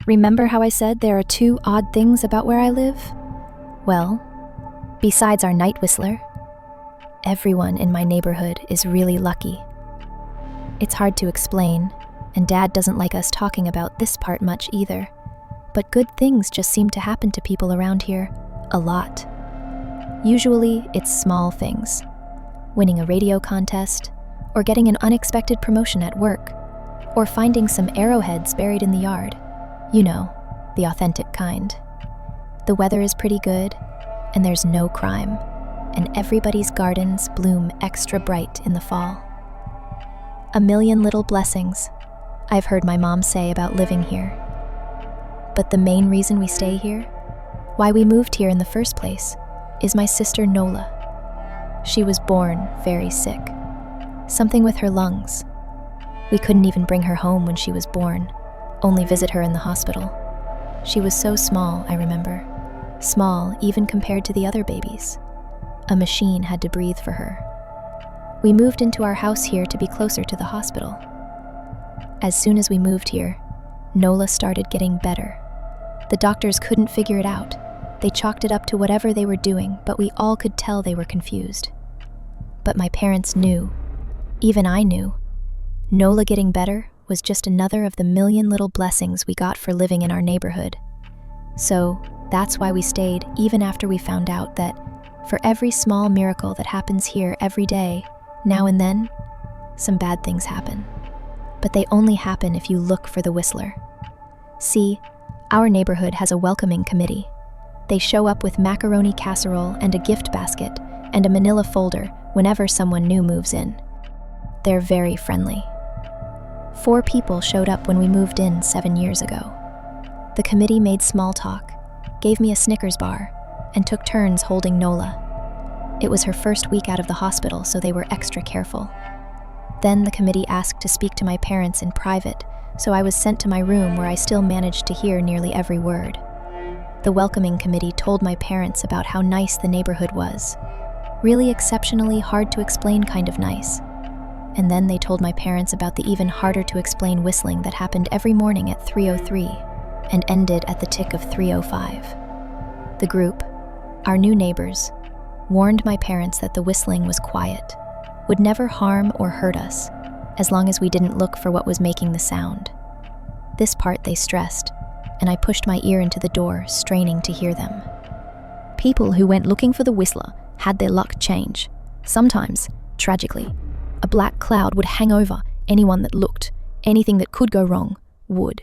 remember how I said there are two odd things about where I live? Well, besides our night whistler, everyone in my neighborhood is really lucky. It's hard to explain, and Dad doesn't like us talking about this part much either, but good things just seem to happen to people around here a lot. Usually, it's small things. Winning a radio contest, or getting an unexpected promotion at work, or finding some arrowheads buried in the yard. You know, the authentic kind. The weather is pretty good, and there's no crime, and everybody's gardens bloom extra bright in the fall. A million little blessings, I've heard my mom say about living here. But the main reason we stay here, why we moved here in the first place, is my sister Nola. She was born very sick. Something with her lungs. We couldn't even bring her home when she was born, only visit her in the hospital. She was so small, I remember. Small even compared to the other babies. A machine had to breathe for her. We moved into our house here to be closer to the hospital. As soon as we moved here, Nola started getting better. The doctors couldn't figure it out. They chalked it up to whatever they were doing, but we all could tell they were confused. But my parents knew. Even I knew. Nola getting better was just another of the million little blessings we got for living in our neighborhood. So that's why we stayed even after we found out that for every small miracle that happens here every day, now and then, some bad things happen. But they only happen if you look for the whistler. See, our neighborhood has a welcoming committee. They show up with macaroni casserole and a gift basket and a manila folder whenever someone new moves in. They're very friendly. 4 people showed up when we moved in 7 years ago. The committee made small talk, gave me a Snickers bar, and took turns holding Nola. It was her first week out of the hospital, so they were extra careful. Then the committee asked to speak to my parents in private, so I was sent to my room where I still managed to hear nearly every word. The welcoming committee told my parents about how nice the neighborhood was. Really exceptionally hard to explain kind of nice. And then they told my parents about the even harder to explain whistling that happened every morning at 3:03 and ended at the tick of 3:05. The group, our new neighbors, warned my parents that the whistling was quiet, would never harm or hurt us, as long as we didn't look for what was making the sound. This part they stressed, and I pushed my ear into the door, straining to hear them. People who went looking for the whistler had their luck change. Sometimes, tragically, a black cloud would hang over anyone that looked. Anything that could go wrong would.